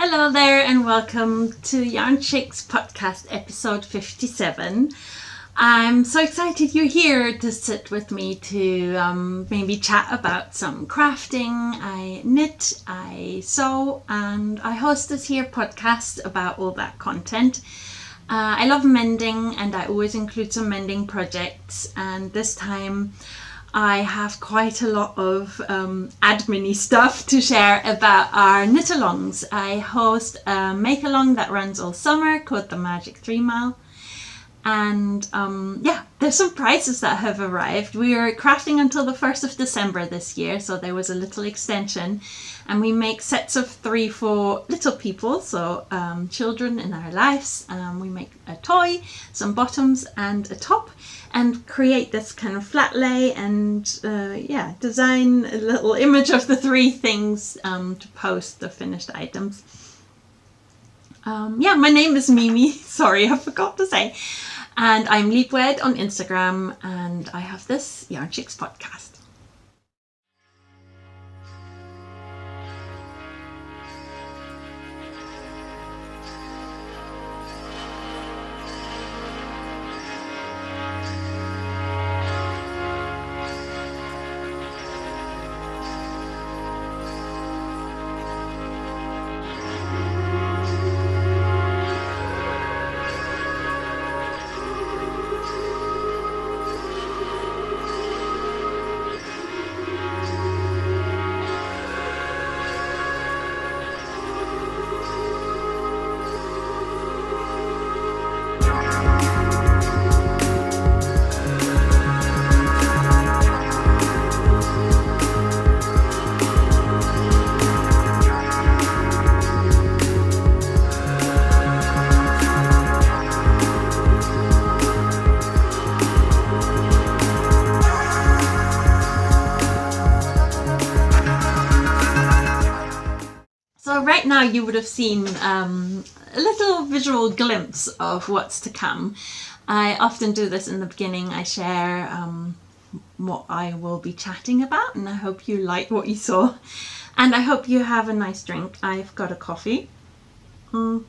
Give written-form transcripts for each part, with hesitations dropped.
Hello there and welcome to Yarnchix podcast episode 57. I'm so excited you're here to sit with me to maybe chat about some crafting. I knit, I sew, and I host this here podcast about all that content. I love mending and I always include some mending projects, and this time I have quite a lot of admin-y stuff to share about our knit-alongs. I host a make-along that runs all summer called the Magic 3 Mile. And there's some prizes that have arrived. We are crafting until the 1st of December this year, so there was a little extension. And we make sets of 3 for little people, so children in our lives. We make a toy, some bottoms and a top, and create this kind of flat lay and design a little image of the 3 things to post the finished items. My name is Mimi, sorry I forgot to say, and I'm Leapwed on Instagram, and I have this Yarnchix podcast. Right now you would have seen a little visual glimpse of what's to come. I often do this in the beginning. I share what I will be chatting about, and I hope you like what you saw, and I hope you have a nice drink. I've got a coffee. I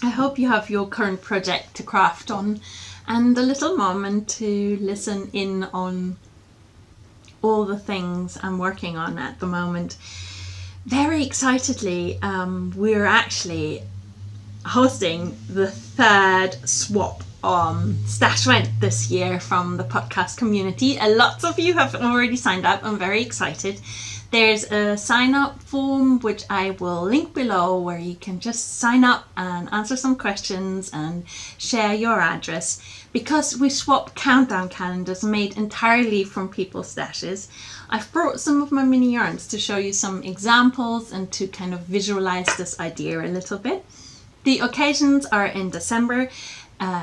hope you have your current project to craft on and a little moment to listen in on all the things I'm working on at the moment. Very excitedly, we're actually hosting the 3rd swap on stashvent this year from the podcast community. Lots of you have already signed up. I'm very excited. There's a sign up form which I will link below where you can just sign up and answer some questions and share your address. Because we swap countdown calendars made entirely from people's stashes, I've brought some of my mini yarns to show you some examples and to kind of visualize this idea a little bit. The occasions are in December.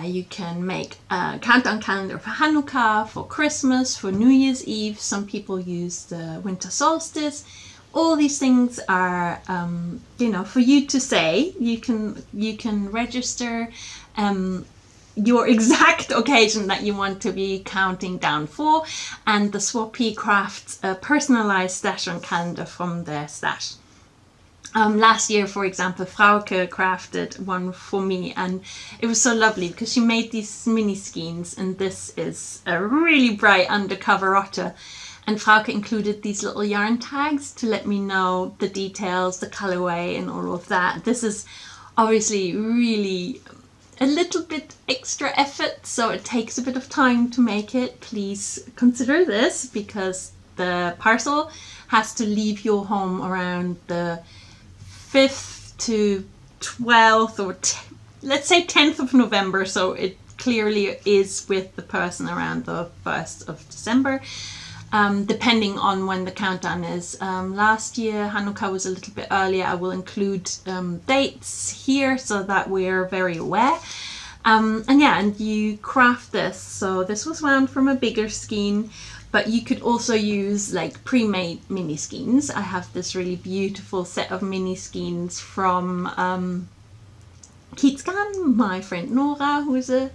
You can make a countdown calendar for Hanukkah, for Christmas, for New Year's Eve. Some people use the winter solstice. All these things are, for you to say. You can register your exact occasion that you want to be counting down for, and the swappee crafts a personalized stashvent calendar from their stash. Last year, for example, Frauke crafted one for me, and it was so lovely because she made these mini skeins, and this is a really bright undercover otter, and Frauke included these little yarn tags to let me know the details, the colorway and all of that. This is obviously really a little bit extra effort, so it takes a bit of time to make it. Please consider this, because the parcel has to leave your home around the 5th to 12th or let's say 10th of November, so it clearly is with the person around the 1st of December, depending on when the countdown is. Last year Hanukkah was a little bit earlier. I will include dates here so that we're very aware. And you craft this. So this was wound from a bigger skein, but you could also use like pre-made mini skeins. I have this really beautiful set of mini skeins from Kitzkan, my friend Nora, who is a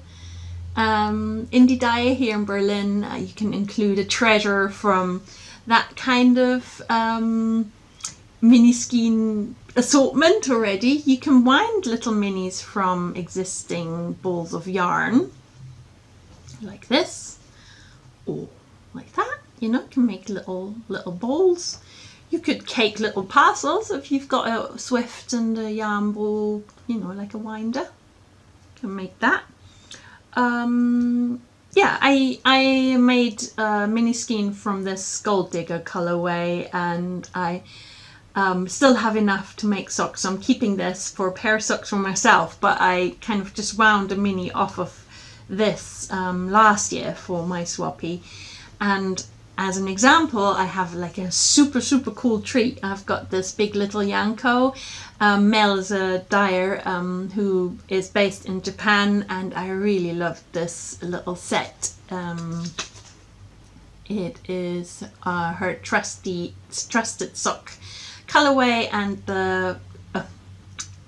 indie dyer here in Berlin. You can include a treasure from that kind of mini skein assortment already. You can wind little minis from existing balls of yarn like this or like that. You know, you can make little balls. You could cake little parcels if you've got a Swift and a yarn ball, you know, like a winder. You can make that. Yeah, I made a mini skein from this Gold Digger colorway, and I still have enough to make socks. So I'm keeping this for a pair of socks for myself, but I kind of just wound a mini off of this last year for my swappy. And as an example, I have like a super cool treat. I've got this big little Yanko. Mel is a dyer who is based in Japan, and I really love this little set. It is her trusted sock colorway, and the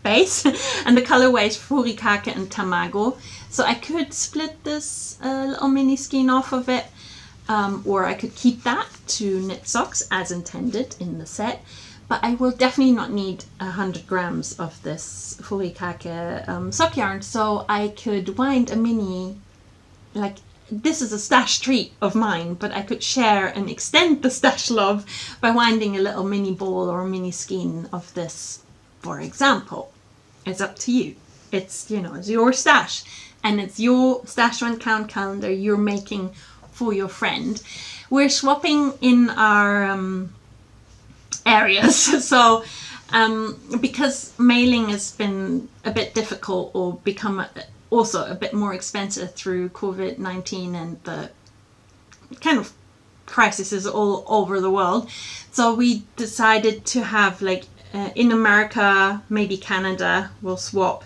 base and the colorways Furikake and Tamago. So I could split this little mini skein off of it, or I could keep that to knit socks as intended in the set. But I will definitely not need 100 grams of this Furikake sock yarn, so I could wind a mini, like, this is a stash treat of mine, but I could share and extend the stash love by winding a little mini ball or a mini skein of this, for example. It's up to you. It's, you know, it's your stash, and it's your stashvent count calendar you're making for your friend. We're swapping in our areas, so because mailing has been a bit difficult or become also a bit more expensive through COVID-19 and the kind of crises all over the world, so we decided to have like in America, maybe Canada, we'll swap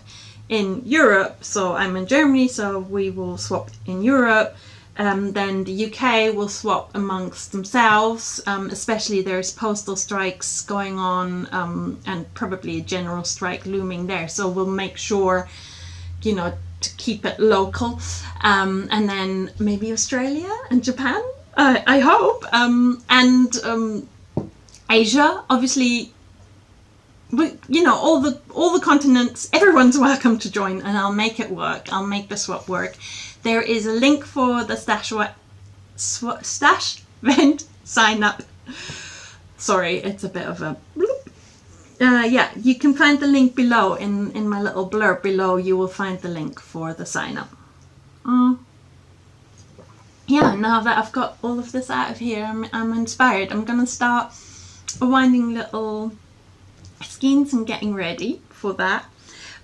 in Europe. So I'm in Germany, so we will swap in Europe. Then the UK will swap amongst themselves, especially there's postal strikes going on, and probably a general strike looming there, so we'll make sure, you know, to keep it local. And then maybe Australia and Japan, I hope, and Asia, obviously. You know, all the continents, everyone's welcome to join, and I'll make it work. I'll make the swap work. There is a link for the stashvent sign up. Sorry, it's a bit of a bloop. Yeah, you can find the link below. In my little blurb below, you will find the link for the sign up. Yeah, now that I've got all of this out of here, I'm inspired. I'm gonna start winding little skeins and getting ready for that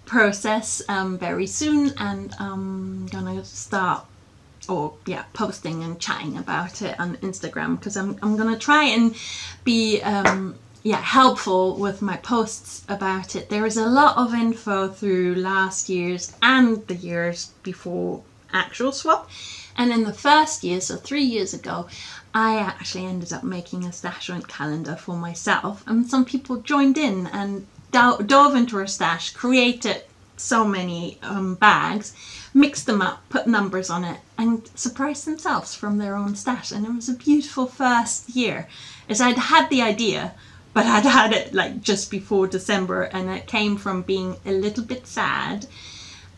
process very soon, and I'm gonna start posting and chatting about it on Instagram, because I'm gonna try and be helpful with my posts about it. There is a lot of info through last year's and the years before actual swap, and in the first year, so 3 years ago, I actually ended up making a stashvent calendar for myself, and some people joined in and dove into her stash, created so many bags, mixed them up, put numbers on it, and surprised themselves from their own stash. And it was a beautiful first year, as I'd had the idea, but I'd had it like just before December, and it came from being a little bit sad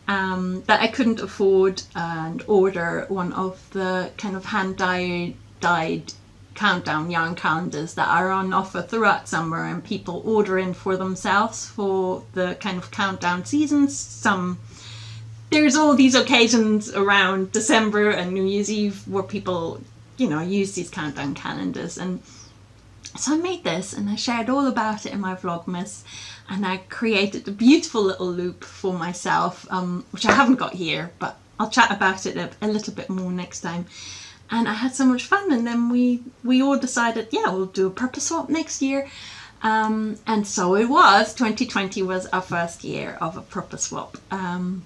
that I couldn't afford and order one of the kind of hand-dyed countdown yarn calendars that are on offer throughout summer, and people order in for themselves for the kind of countdown seasons. There's all these occasions around December and New Year's Eve where people, you know, use these countdown calendars, and so I made this and I shared all about it in my Vlogmas, and I created a beautiful little loop for myself, which I haven't got here, but I'll chat about it a little bit more next time. And I had so much fun, and then we all decided, yeah, we'll do a proper swap next year. And so it was. 2020 was our first year of a proper swap.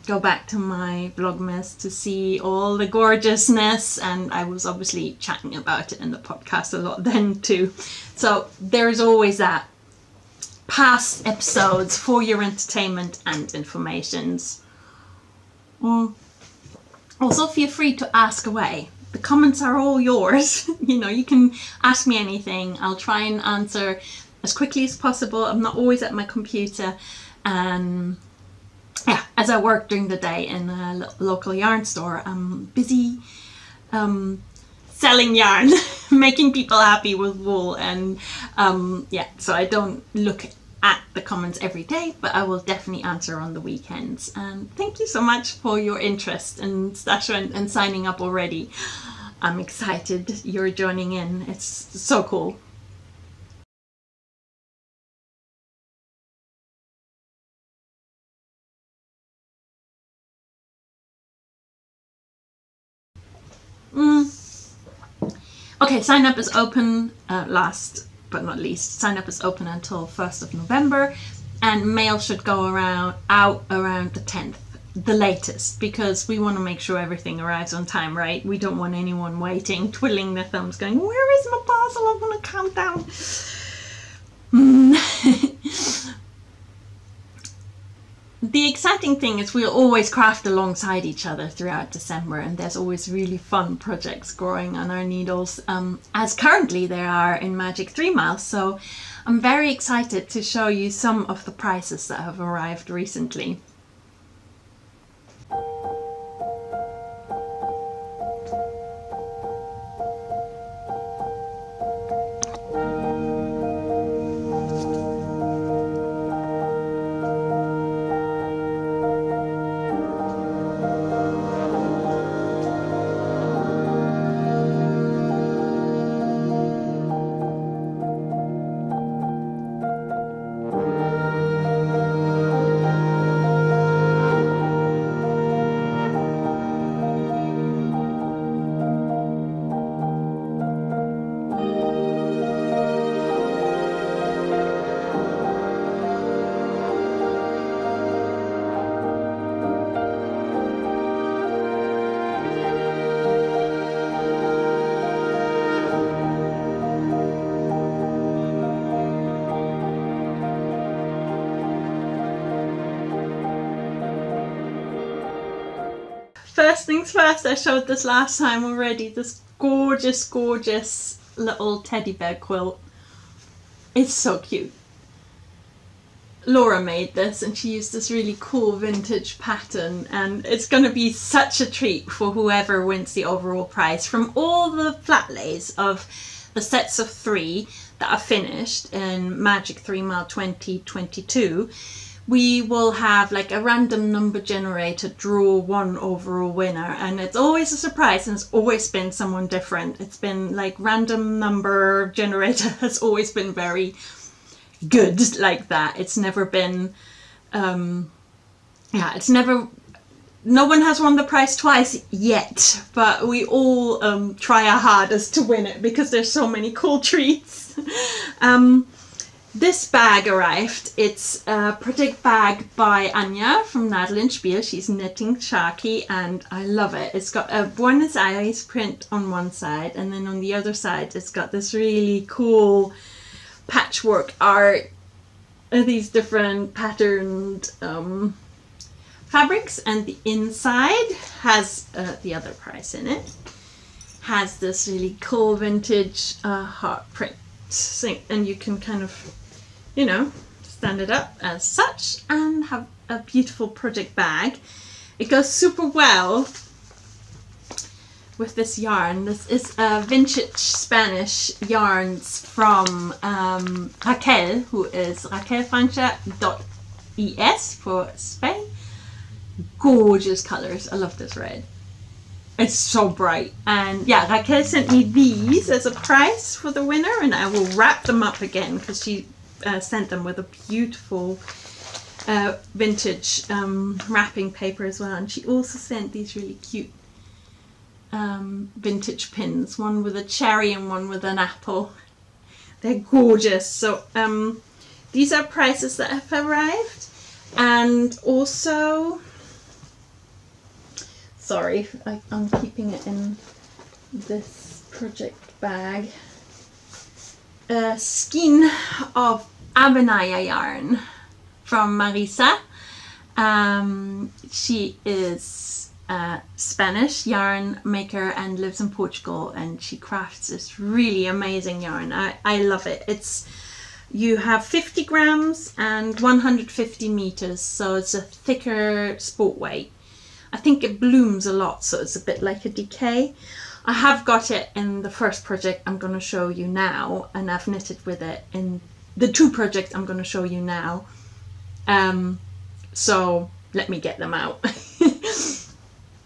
Go back to my Vlogmas to see all the gorgeousness, and I was obviously chatting about it in the podcast a lot then too. So there's always that. Past episodes for your entertainment and informations. Also, feel free to ask away. The comments are all yours. You know, you can ask me anything. I'll try and answer as quickly as possible. I'm not always at my computer, and yeah, as I work during the day in a local yarn store, I'm busy selling yarn, making people happy with wool, and yeah, so I don't look at the comments every day, but I will definitely answer on the weekends. And thank you so much for your interest in stashvent and signing up already. I'm excited you're joining in. It's so cool. Okay, sign up is open, last but not least, sign up is open until 1st of November, and mail should go out around the 10th, the latest, because we want to make sure everything arrives on time, right? We don't want anyone waiting, twiddling their thumbs, going, where is my parcel? I want to count down. The exciting thing is we'll always craft alongside each other throughout December, and there's always really fun projects growing on our needles, as currently there are in Magic 3 Miles. So I'm very excited to show you some of the prices that have arrived recently. First things first, I showed this last time already, this gorgeous, gorgeous little teddy bear quilt. It's so cute. Laura made this, and she used this really cool vintage pattern, and it's going to be such a treat for whoever wins the overall prize. From all the flat lays of the sets of 3 that are finished in Magic 3 Mile 2022, we will have like a random number generator draw one overall winner, and it's always a surprise, and it's always been someone different. It's been like random number generator has always been very good like that. It's never been yeah, it's never, no one has won the prize twice yet, but we all try our hardest to win it because there's so many cool treats. This bag arrived. It's a project bag by Anya from Nadel & Spiel. She's knitting Sharky, and I love it. It's got a Buenos Aires print on one side, and then on the other side it's got this really cool patchwork art, these different patterned fabrics, and the inside has the other price in it, has this really cool vintage heart print thing, and you can kind of, you know, stand it up as such and have a beautiful project bag. It goes super well with this yarn. This is vintage Spanish yarns from Raquel, who is raquelfancha.es for Spain. Gorgeous colors. I love this red. It's so bright. And yeah, Raquel sent me these as a prize for the winner, and I will wrap them up again because she sent them with a beautiful vintage wrapping paper as well. And she also sent these really cute vintage pins, one with a cherry and one with an apple. They're gorgeous. So these are prices that have arrived. And also, sorry, I'm keeping it in this project bag, a skein of Abenaya yarn from Marisa. She is a Spanish yarn maker and lives in Portugal, and she crafts this really amazing yarn. I love it. It's you have 50 grams and 150 meters, so it's a thicker sport weight. I think it blooms a lot, so it's a bit like a decay. I have got it in the first project I'm going to show you now, and I've knitted with it in the two projects I'm going to show you now. So let me get them out.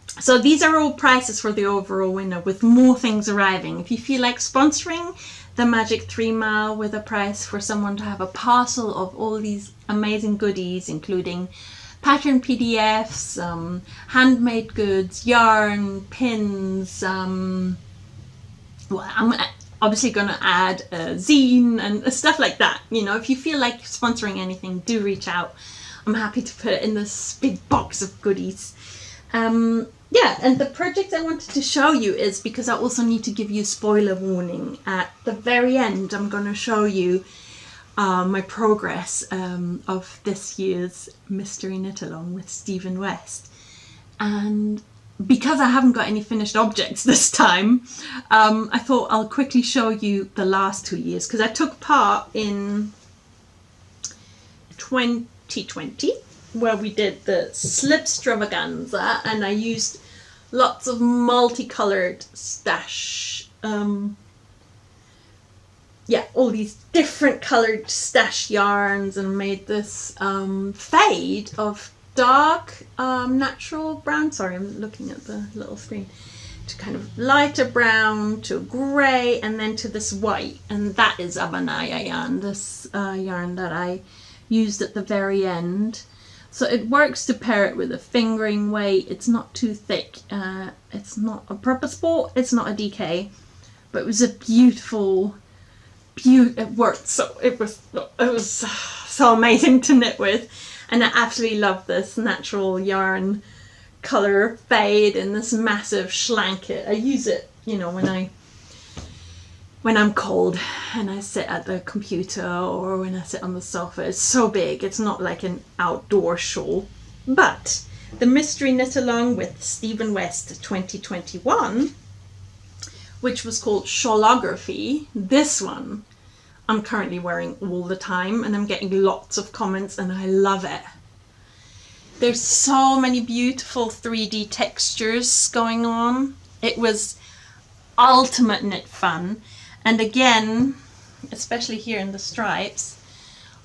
So these are all prices for the overall winner, with more things arriving. If you feel like sponsoring the Magic 3 Mile with a price for someone to have a parcel of all these amazing goodies, including pattern PDFs, handmade goods, yarn, pins, well, I'm obviously going to add a zine and stuff like that. You know, if you feel like sponsoring anything, do reach out. I'm happy to put it in this big box of goodies. Yeah, and the project I wanted to show you is because I also need to give you a spoiler warning. At the very end, I'm going to show you my progress of this year's Mystery Knit Along with Stephen West. And because I haven't got any finished objects this time, I thought I'll quickly show you the last 2 years, because I took part in 2020, where we did the Slipstravaganza, and I used lots of multicolored stash, yeah, all these different colored stash yarns, and made this fade of dark natural brown, sorry I'm looking at the little screen, to kind of lighter brown to grey, and then to this white, and that is Avanaya yarn, this yarn that I used at the very end. So it works to pair it with a fingering weight. It's not too thick. It's not a proper sport. It's not a DK, but it was a beautiful. It worked. So it was so amazing to knit with, and I absolutely love this natural yarn color fade in this massive schlanket. I use it, you know, when I'm cold and I sit at the computer, or when I sit on the sofa. It's so big, it's not like an outdoor shawl. But the Mystery Knit Along with Stephen West 2021, which was called Shawlography, this one I'm currently wearing all the time, and I'm getting lots of comments, and I love it. There's so many beautiful 3D textures going on. It was ultimate knit fun. And again, especially here in the stripes,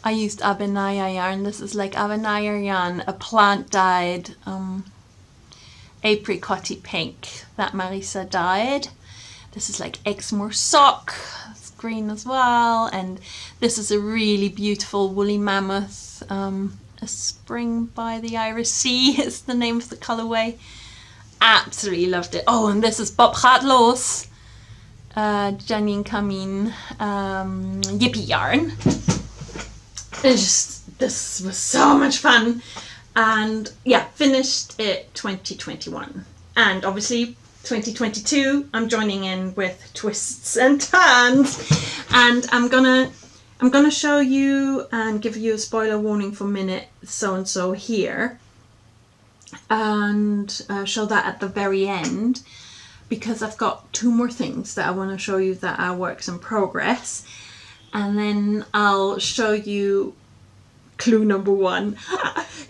I used Avanaya yarn. This is like Avanaya yarn, a plant dyed apricot-y pink that Marisa dyed. This is like Exmoor sock, it's green as well. And this is a really beautiful woolly mammoth, a spring by the Irish Sea is the name of the colorway. Absolutely loved it. Oh, and this is Bob Hartlos. Janine Kamin Yippie yarn. This was so much fun, and yeah, finished it 2021, and obviously 2022 I'm joining in with twists and turns, and I'm gonna show you and give you a spoiler warning for minute so and so here, and show that at the very end, because I've got 2 more things that I want to show you that are works in progress, and then I'll show you clue number 1.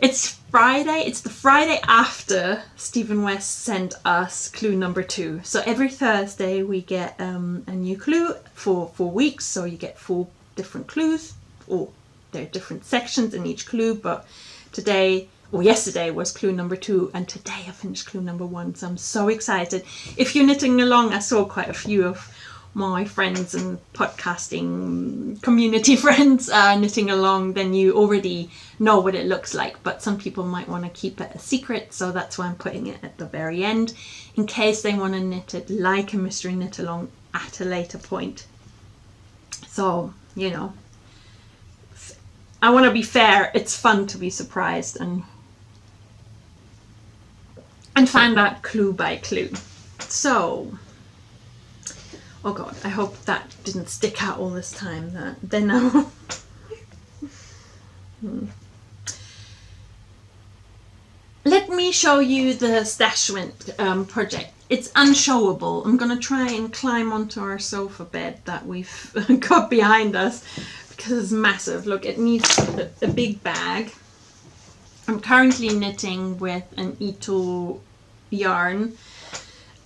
It's Friday, it's the Friday after Stephen West sent us clue number 2. So every Thursday we get a new clue for 4 weeks, so you get 4 different clues, or there are different sections in each clue, but today, or yesterday, was clue number 2, and today I finished clue number 1, so I'm so excited. If you're knitting along, I saw quite a few of my friends and podcasting community friends knitting along, then you already know what it looks like, but some people might want to keep it a secret, so that's why I'm putting it at the very end, in case they want to knit it like a mystery knit along at a later point. So, you know, I want to be fair. It's fun to be surprised and find out clue by clue. So, oh god, I hope that didn't stick out all this time. Then now. Let me show you the stashvent project. It's unshowable. I'm gonna try and climb onto our sofa bed that we've got behind us, because it's massive. Look, it needs a big bag. I'm currently knitting with an Ito yarn,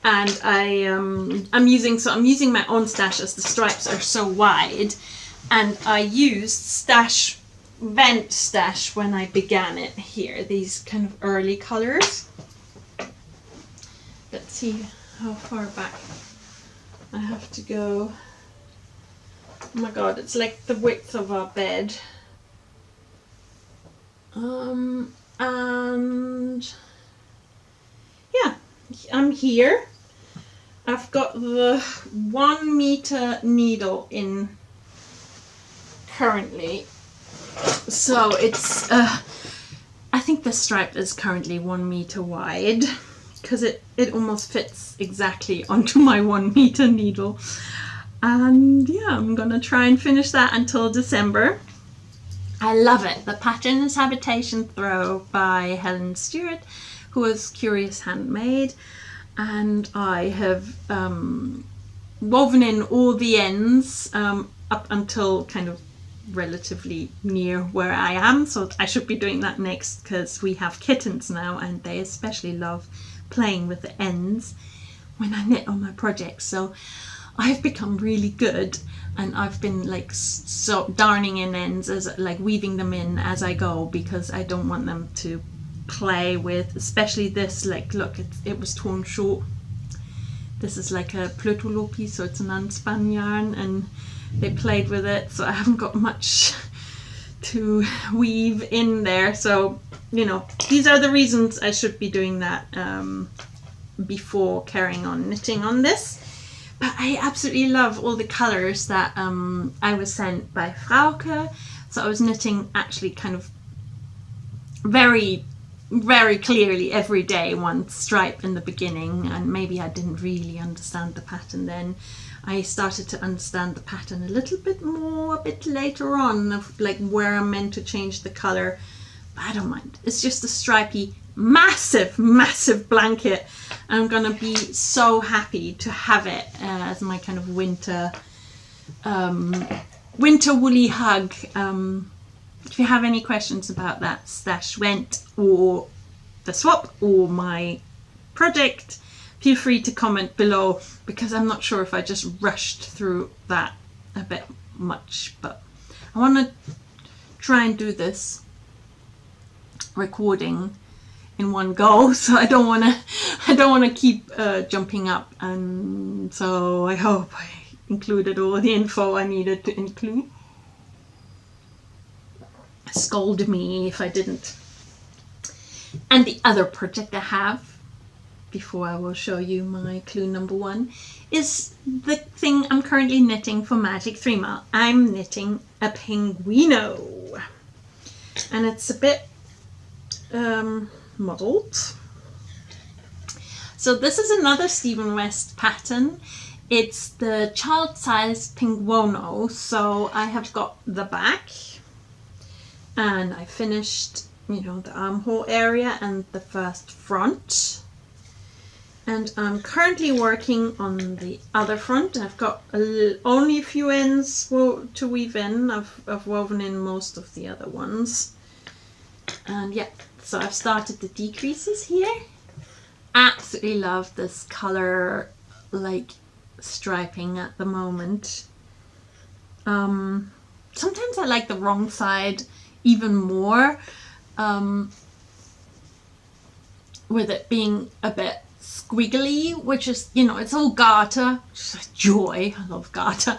and I'm using my own stash as the stripes are so wide, and I used stashvent stash when I began it here, these kind of early colors. Let's see how far back I have to go. Oh my god, it's like the width of our bed. And yeah, I'm here. I've got the 1 meter needle in currently, so it's I think the stripe is currently 1 meter wide, because it almost fits exactly onto my 1 meter needle. And yeah, I'm gonna try and finish that until December. I love it. The pattern is Habitation Throw by Helen Steward, who is Curious Handmade, and I have woven in all the ends up until kind of relatively near where I am, so I should be doing that next, because we have kittens now and they especially love playing with the ends when I knit on my projects. So I've become really good, and I've been like so darning in ends, as like weaving them in as I go, because I don't want them to play with, especially this, like look, it was torn short. This is like a plötulopi, so it's an unspun yarn, and they played with it, so I haven't got much to weave in there. So you know, these are the reasons I should be doing that before carrying on knitting on this. But I absolutely love all the colours that I was sent by Frauke. So I was knitting actually kind of very, very clearly every day one stripe in the beginning, and maybe I didn't really understand the pattern then. I started to understand the pattern a little bit more a bit later on, of like where I'm meant to change the colour. But I don't mind. It's just a stripy, massive, massive blanket. I'm gonna be so happy to have it as my kind of winter woolly hug. If you have any questions about that stashvent or the swap or my project, feel free to comment below, because I'm not sure if I just rushed through that a bit much, but I want to try and do this recording in one go, so I don't want to keep jumping up, and so I hope I included all the info I needed to include. Scold me if I didn't. And the other project I have, before I will show you my clue number 1, is the thing I'm currently knitting for Magic 3 Mile. I'm knitting a penguino, and it's a bit modelled. So this is another Stephen West pattern. It's the child-sized penguino. So I have got the back, and I finished, you know, the armhole area and the first front, and I'm currently working on the other front. I've got only a few ends to weave in. I've woven in most of the other ones, and yeah, so I've started the decreases here. Absolutely love this color, like striping at the moment. Sometimes I like the wrong side even more, with it being a bit squiggly, which is, you know, it's all garter, which is a joy. I love garter.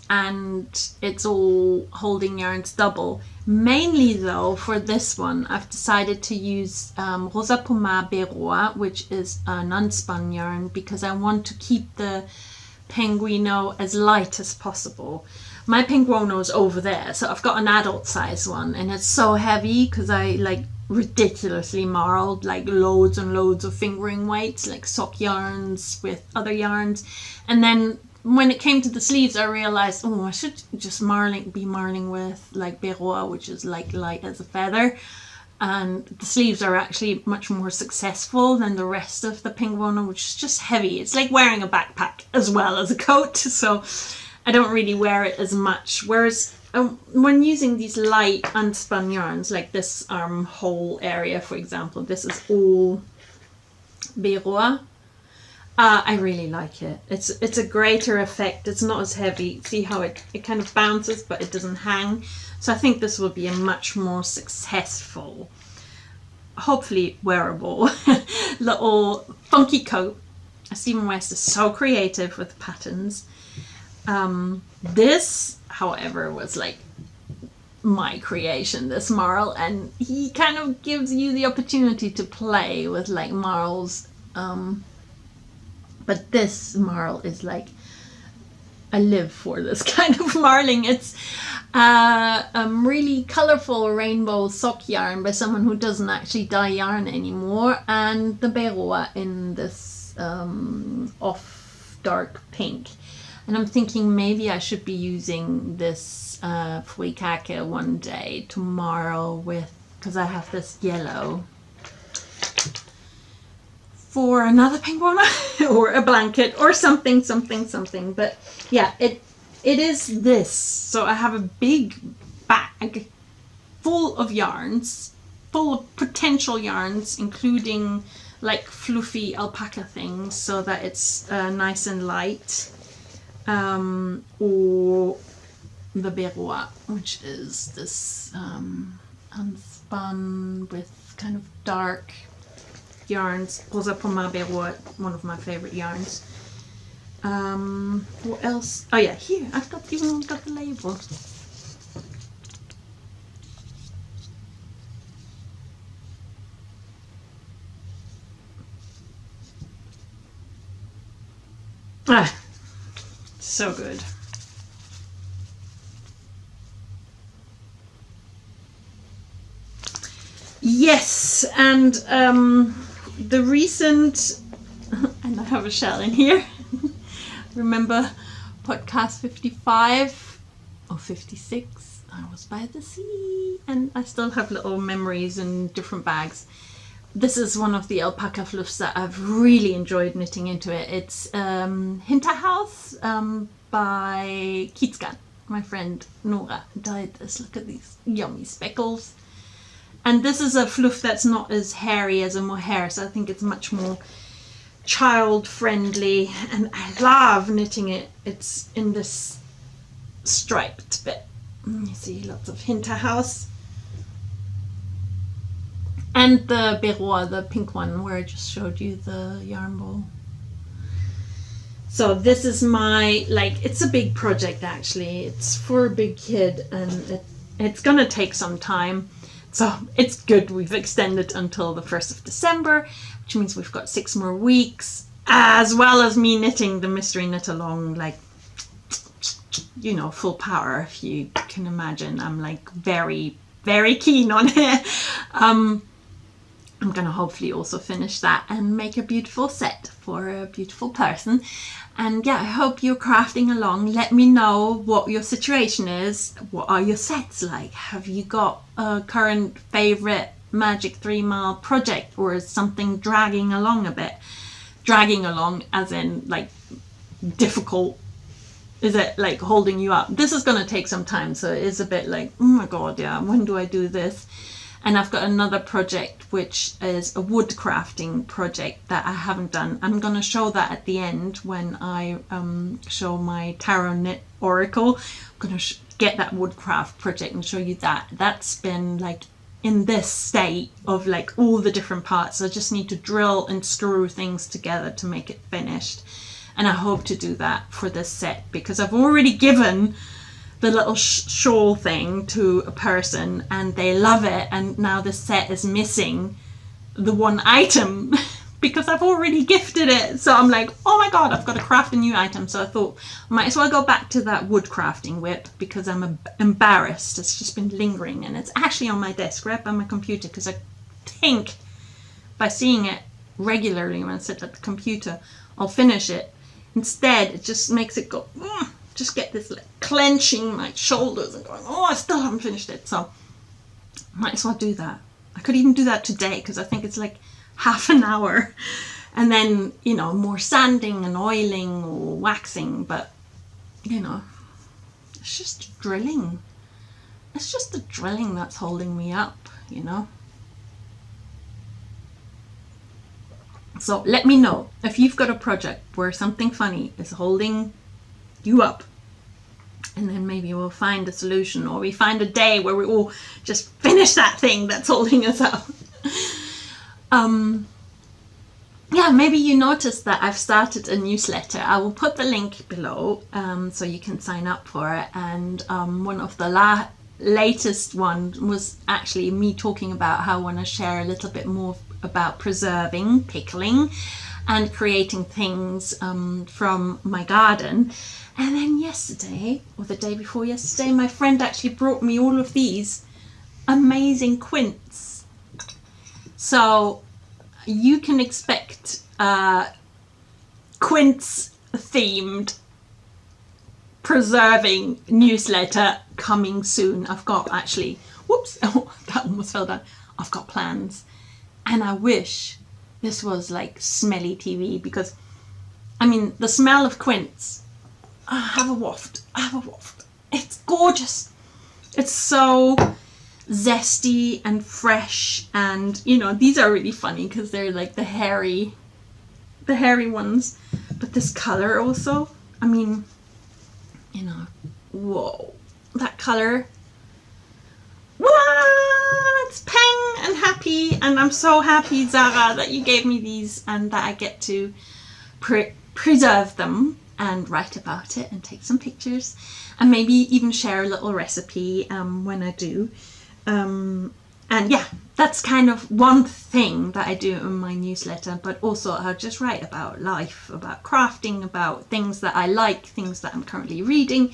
And it's all holding yarns double. Mainly though, for this one, I've decided to use Rosa Poma Beroa, which is an unspun yarn, because I want to keep the penguino as light as possible. My penguino is over there, so I've got an adult size one, and it's so heavy because I like ridiculously marled like loads and loads of fingering weights, like sock yarns with other yarns. And then when it came to the sleeves, I realized, oh, I should just be marling with like Beroa, which is like light as a feather. And the sleeves are actually much more successful than the rest of the penguino, which is just heavy. It's like wearing a backpack as well as a coat. So I don't really wear it as much. Whereas when using these light unspun yarns, like this armhole area, for example, this is all Berua. I really like it. It's a greater effect. It's not as heavy. See how it kind of bounces, but it doesn't hang. So I think this will be a much more successful, hopefully wearable, little funky coat. Stephen West is so creative with patterns. This, however, was like my creation, this marl, and he kind of gives you the opportunity to play with like marls. But this marl is like, I live for this kind of marling. It's really colorful rainbow sock yarn by someone who doesn't actually dye yarn anymore, and the Berua in this off dark pink. And I'm thinking maybe I should be using this Frikake one day tomorrow with, because I have this yellow, for another pink one or a blanket or something. But yeah, it is this. So I have a big bag full of yarns, full of potential yarns, including like fluffy alpaca things, so that it's nice and light. Or the Berua, which is this unspun with kind of dark yarns. Rosa Pommard Berua, one of my favorite yarns. What else? Oh yeah, here I've even got the label. Ah, so good. Yes, and the recent, and I have a shell in here. Remember podcast 55 or 56? I was by the sea, and I still have little memories in different bags. This is one of the alpaca fluffs that I've really enjoyed knitting into it. It's Hinterhouse by Kitskan. My friend Nora dyed this. Look at these yummy speckles. And this is a fluff that's not as hairy as a mohair, so I think it's much more child friendly, and I love knitting it. It's in this striped bit. You see lots of Hinterhouse. And the Berua, the pink one, where I just showed you the yarn ball. So this is my, like, it's a big project actually. It's for a big kid, and it's gonna take some time. So it's good we've extended until the 1st of December, which means we've got 6 more weeks, as well as me knitting the mystery knit along, like, you know, full power, if you can imagine. I'm like very, very keen on it. I'm gonna hopefully also finish that and make a beautiful set for a beautiful person. And yeah, I hope you're crafting along. Let me know what your situation is. What are your sets like? Have you got a current favorite Magic 3 Mile project, or is something dragging along a bit? Dragging along as in like difficult? Is it like holding you up? This is gonna take some time, so it is a bit like, oh my god, yeah, when do I do this? And I've got another project which is a wood crafting project that I haven't done. I'm going to show that at the end when I show my tarot knit oracle. I'm going to get that woodcraft project and show you that. That's been like in this state of like all the different parts. I just need to drill and screw things together to make it finished. And I hope to do that for this set, because I've already given the little shawl thing to a person and they love it, and now the set is missing the one item because I've already gifted it. So I'm like, oh my god, I've got to craft a new item. So I thought I might as well go back to that wood crafting whip, because I'm embarrassed. It's just been lingering, and it's actually on my desk right by my computer, because I think by seeing it regularly when I sit at the computer I'll finish it. Instead it just makes it go just get this like clenching my shoulders and going, oh, I still haven't finished it. So might as well do that. I could even do that today, because I think it's like half an hour, and then, you know, more sanding and oiling or waxing. But you know, It's just drilling. It's just the drilling that's holding me up, you know. So let me know if you've got a project where something funny is holding you up, and then maybe we'll find a solution, or we find a day where we all just finish that thing that's holding us up. Yeah, maybe you noticed that I've started a newsletter. I will put the link below so you can sign up for it. And one of the latest one was actually me talking about how I want to share a little bit more about preserving, pickling, and creating things from my garden. And then yesterday, or the day before yesterday, my friend actually brought me all of these amazing quints. So you can expect quints themed preserving newsletter coming soon. I've got actually, whoops, oh, that almost fell down. I've got plans, and I wish this was like smelly TV, because I mean the smell of quints, I have a waft. It's gorgeous. It's so zesty and fresh, and you know, these are really funny because they're like the hairy ones, but this color also, I mean, you know, whoa, that color, what, peng and happy. And I'm so happy, Zara, that you gave me these and that I get to preserve them and write about it and take some pictures and maybe even share a little recipe when I do. And yeah, that's kind of one thing that I do in my newsletter, but also I'll just write about life, about crafting, about things that I like, things that I'm currently reading.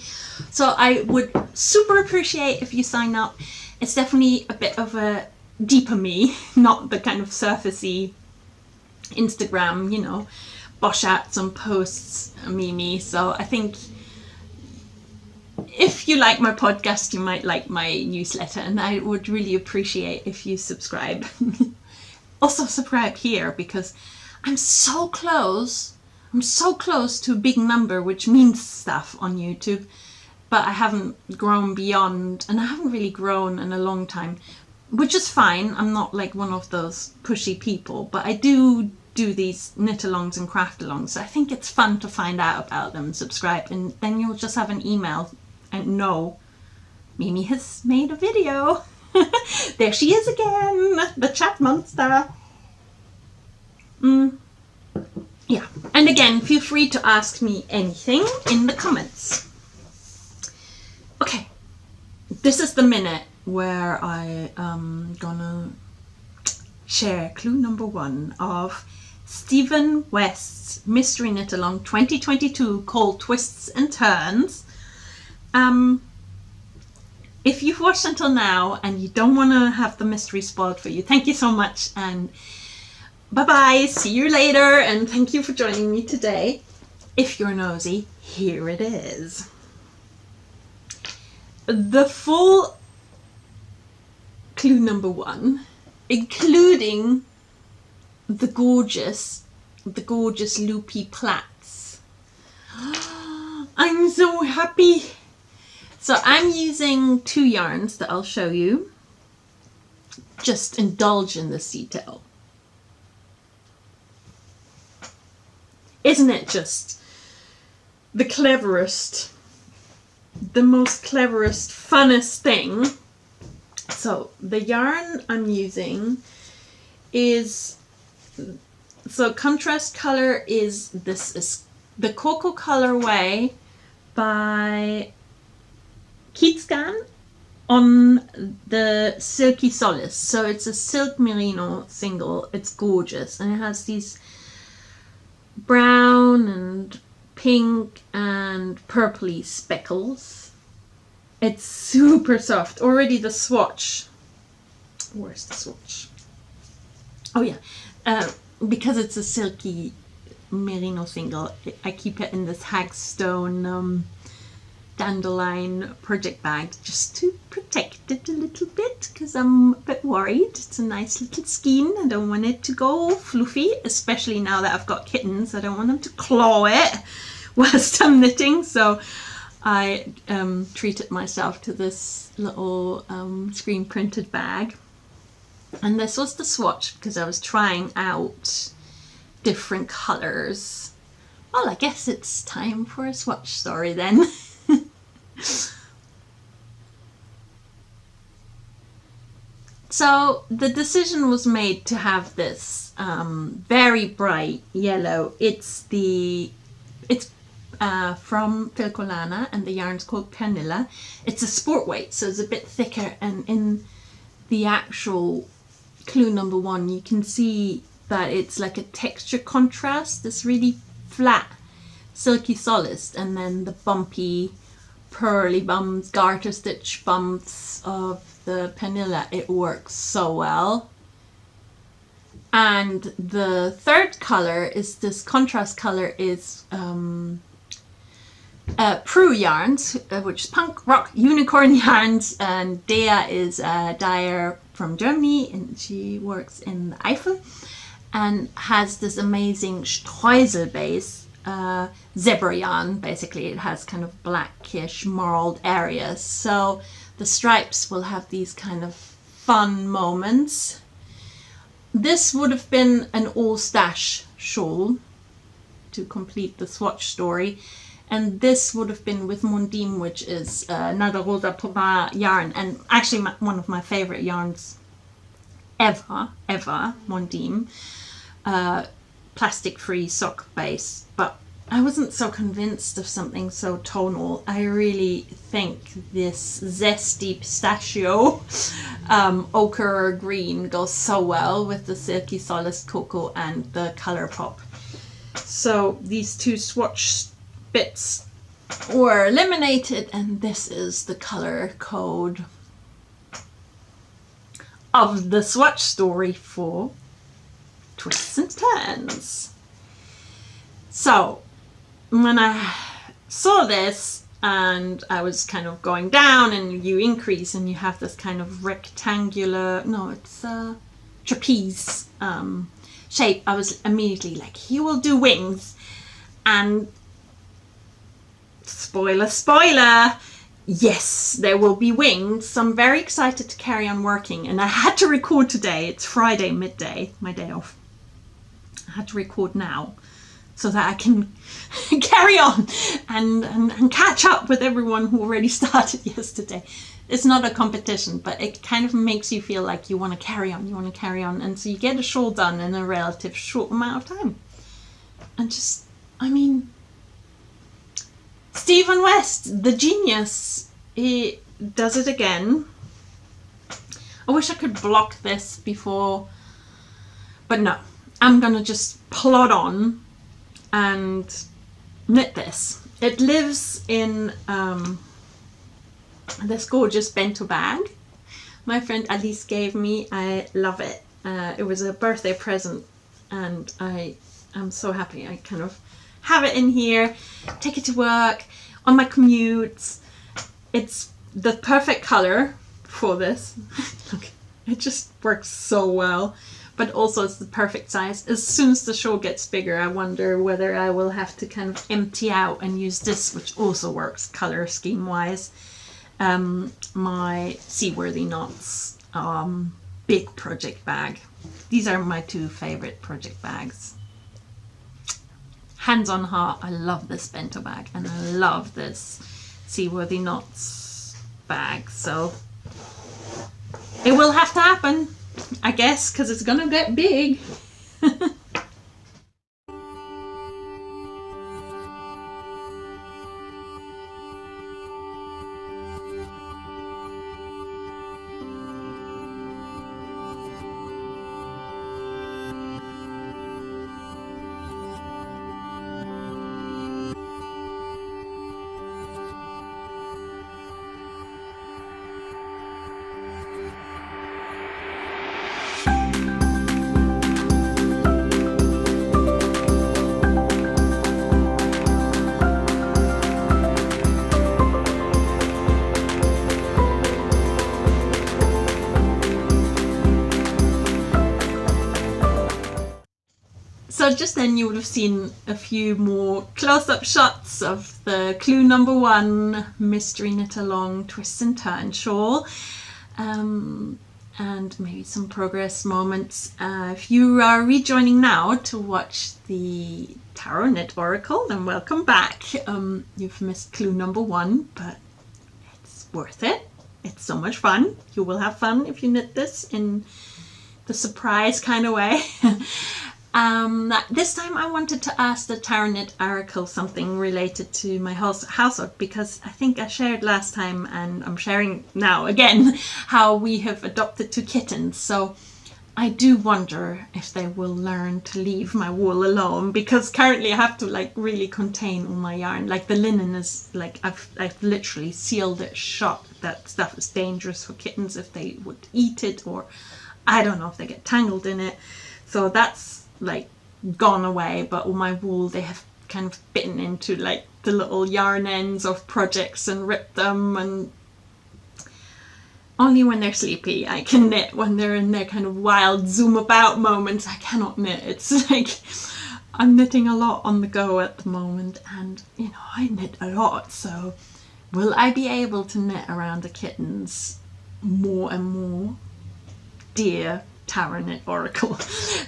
So I would super appreciate if you sign up. It's definitely a bit of a deeper me, not the kind of surfacey Instagram, you know, bosh out some posts, me. So I think if you like my podcast, you might like my newsletter, and I would really appreciate if you subscribe. Also subscribe here, because I'm so close to a big number, which means stuff on YouTube, but I haven't grown beyond, and I haven't really grown in a long time, which is fine. I'm not like one of those pushy people, but I do these knit alongs and craft alongs, so I think it's fun to find out about them, subscribe, and then you'll just have an email and know Mimi has made a video. There she is again, the chat monster. Yeah, and again, feel free to ask me anything in the comments. Okay, this is the minute where I am gonna share clue number 1 of Stephen West's Mystery Knit Along 2022 called Twists and Turns. If you've watched until now and you don't want to have the mystery spoiled for you, thank you so much, and bye-bye, see you later, and thank you for joining me today. If you're nosy, here it is. The full clue number 1, including the gorgeous loopy plaits. I'm so happy. So I'm using 2 yarns that I'll show you. Just indulge in this detail. Isn't it just the cleverest, the most cleverest, funnest thing? So the yarn I'm using is, so contrast color is, this is the Cocoa colorway by Kittens on the Silky Solace. So it's a silk merino single. It's gorgeous, and it has these brown and pink and purpley speckles. It's super soft. Already the swatch. Where's the swatch? Oh yeah, because it's a silky merino single, I keep it in this Hagstone dandelion project bag just to protect it a little bit, because I'm a bit worried. It's a nice little skein. I don't want it to go fluffy, especially now that I've got kittens. I don't want them to claw it whilst I'm knitting. So I treated myself to this little screen printed bag. And this was the swatch because I was trying out different colors. Well, I guess it's time for a swatch story then. So the decision was made to have this very bright yellow. It's from Filcolana, and the yarn's called Pernilla. It's a sport weight, so it's a bit thicker, and in the actual clue number 1 you can see that it's like a texture contrast, this really flat silky solist, and then the bumpy pearly bumps, garter stitch bumps of the Pernilla. It works so well. And the third color is this contrast color is Prue yarns, which is punk rock unicorn yarns, and Dea is a dyer from Germany, and she works in the Eifel and has this amazing Streusel base, zebra yarn. Basically it has kind of blackish marled areas, so the stripes will have these kind of fun moments. This would have been an all stash shawl to complete the swatch story, and this would have been with Mondim, which is Nada Rosa Poma yarn, and actually one of my favorite yarns ever, Mondim. Plastic free sock base, but I wasn't so convinced of something so tonal. I really think this zesty pistachio ochre green goes so well with the silky solist cocoa and the color pop. So these two swatch bits were eliminated, and this is the color code of the swatch story for Twists and Turns. So when I saw this and I was kind of going down, and you increase and you have this kind of rectangular, no, it's a trapeze shape, I was immediately like, he will do wings. And spoiler, yes, there will be wings. So I'm very excited to carry on working, and I had to record today. It's Friday midday, my day off. I had to record now so that I can carry on and catch up with everyone who already started yesterday. It's not a competition, but it kind of makes you feel like you want to carry on, and so you get a shawl done in a relative short amount of time. And just, I mean, Stephen West, the genius, he does it again. I wish I could block this before, but no, I'm gonna just plod on and knit this. It lives in this gorgeous bento bag my friend Alice gave me. I love it. It was a birthday present, and I'm so happy. I kind of have it in here, take it to work, on my commutes. It's the perfect color for this. Look, it just works so well. But also it's the perfect size. As soon as the shawl gets bigger, I wonder whether I will have to kind of empty out and use this, which also works color scheme wise. My Seaworthy Knots big project bag. These are my two favorite project bags. Hands on heart, I love this bento bag, and I love this Seaworthy Knots bag. So it will have to happen, I guess, because it's gonna get big. So just then you would have seen a few more close-up shots of the clue number 1 mystery knit along twist and turn shawl, and maybe some progress moments. If you are rejoining now to watch the Tarot Knit Oracle, then welcome back. You've missed clue number 1, but it's worth it. It's so much fun. You will have fun if you knit this in the surprise kind of way. This time I wanted to ask the Tarot Knit Oracle something related to my household, because I think I shared last time, and I'm sharing now again, how we have adopted 2 kittens. So I do wonder if they will learn to leave my wool alone, because currently I have to like really contain all my yarn. Like the linen is like, I've literally sealed it shut. That stuff is dangerous for kittens if they would eat it, or I don't know if they get tangled in it. So that's like gone away, but all my wool, they have kind of bitten into like the little yarn ends of projects and ripped them, and only when they're sleepy I can knit. When they're in their kind of wild zoom about moments, I cannot knit. It's like I'm knitting a lot on the go at the moment, and you know, I knit a lot, so will I be able to knit around the kittens more and more? Dear Tarot Knit Oracle,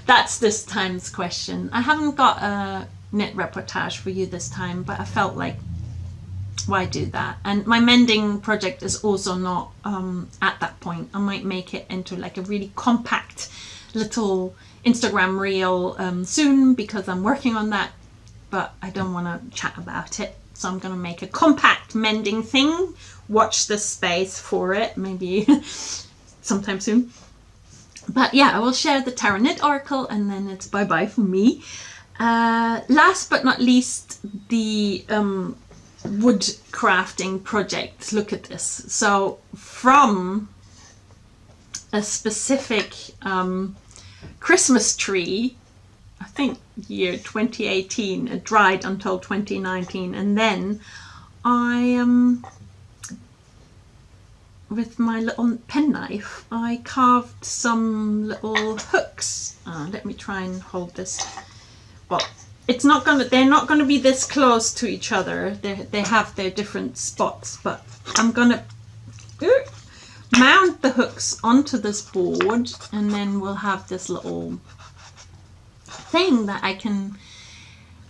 that's this time's question. I haven't got a knit reportage for you this time, but I felt like, why do that? And my mending project is also not at that point. I might make it into like a really compact little Instagram reel soon, because I'm working on that, but I don't want to chat about it. So I'm going to make a compact mending thing. Watch this space for it, maybe sometime soon. But yeah, I will share the Tarot Knit Oracle, and then it's bye-bye for me. Last but not least, the wood crafting project. Look at this. So from a specific Christmas tree, I think year 2018, it dried until 2019, and then I with my little penknife, I carved some little hooks. Let me try and hold this. Well, it's not gonna, they're not gonna be this close to each other. They have their different spots, but I'm gonna mount the hooks onto this board, and then we'll have this little thing that I can,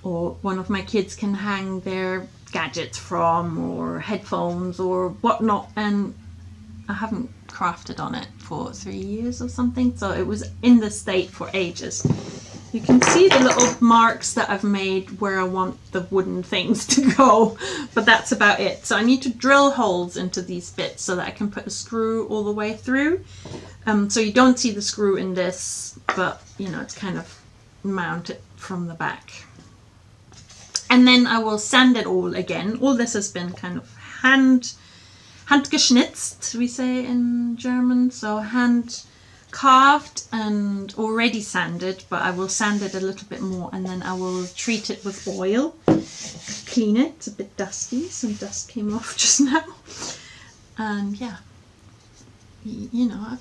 or one of my kids can hang their gadgets from, or headphones or whatnot. And I haven't crafted on it for 3 years or something, so it was in this state for ages. You can see the little marks that I've made where I want the wooden things to go, but that's about it. So I need to drill holes into these bits so that I can put a screw all the way through. So you don't see the screw in this, but you know, it's kind of mounted from the back. And then I will sand it all again. All this has been kind of handgeschnitzt, we say in German, so hand carved and already sanded, but I will sand it a little bit more, and then I will treat it with oil, clean it. It's a bit dusty, some dust came off just now, and yeah, you know, I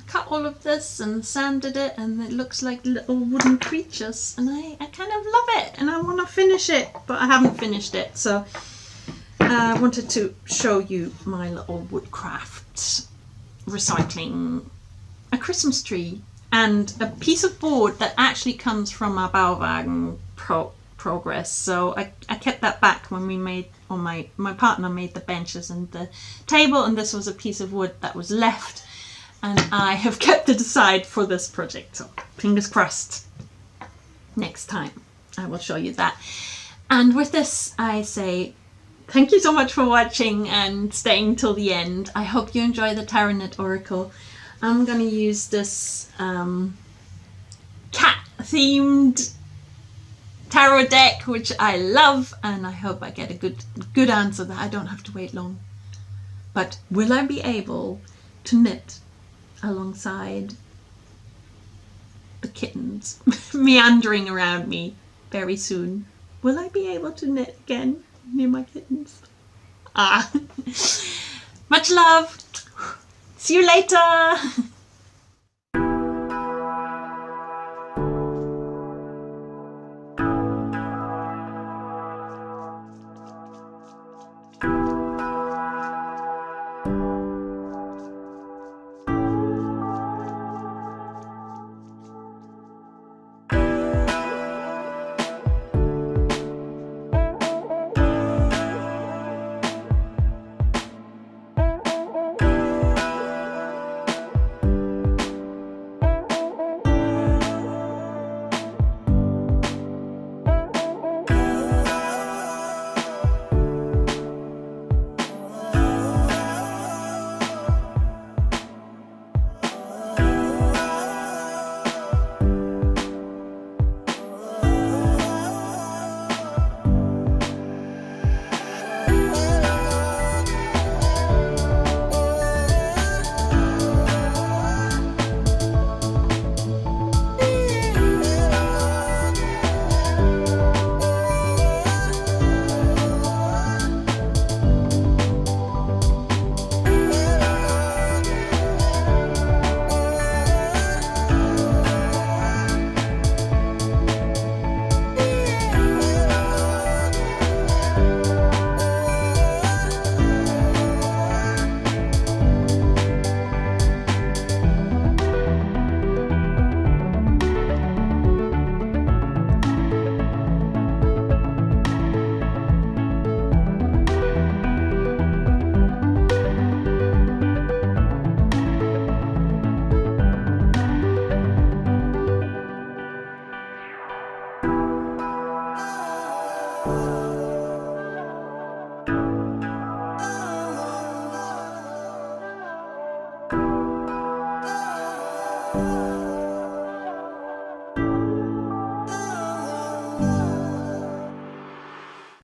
cut all of this and sanded it, and it looks like little wooden creatures, and I kind of love it, and I want to finish it, but I haven't finished it. So I wanted to show you my little woodcraft recycling a Christmas tree and a piece of board that actually comes from our Bauwagen progress. So I kept that back when we made, or my partner made the benches and the table, and this was a piece of wood that was left, and I have kept it aside for this project. So fingers crossed, next time I will show you that. And with this I say thank you so much for watching and staying till the end. I hope you enjoy the Tarot Knit Oracle. I'm going to use this cat themed tarot deck, which I love, and I hope I get a good answer that I don't have to wait long. But will I be able to knit alongside the kittens meandering around me very soon? Will I be able to knit again near my kittens? Much love. See you later.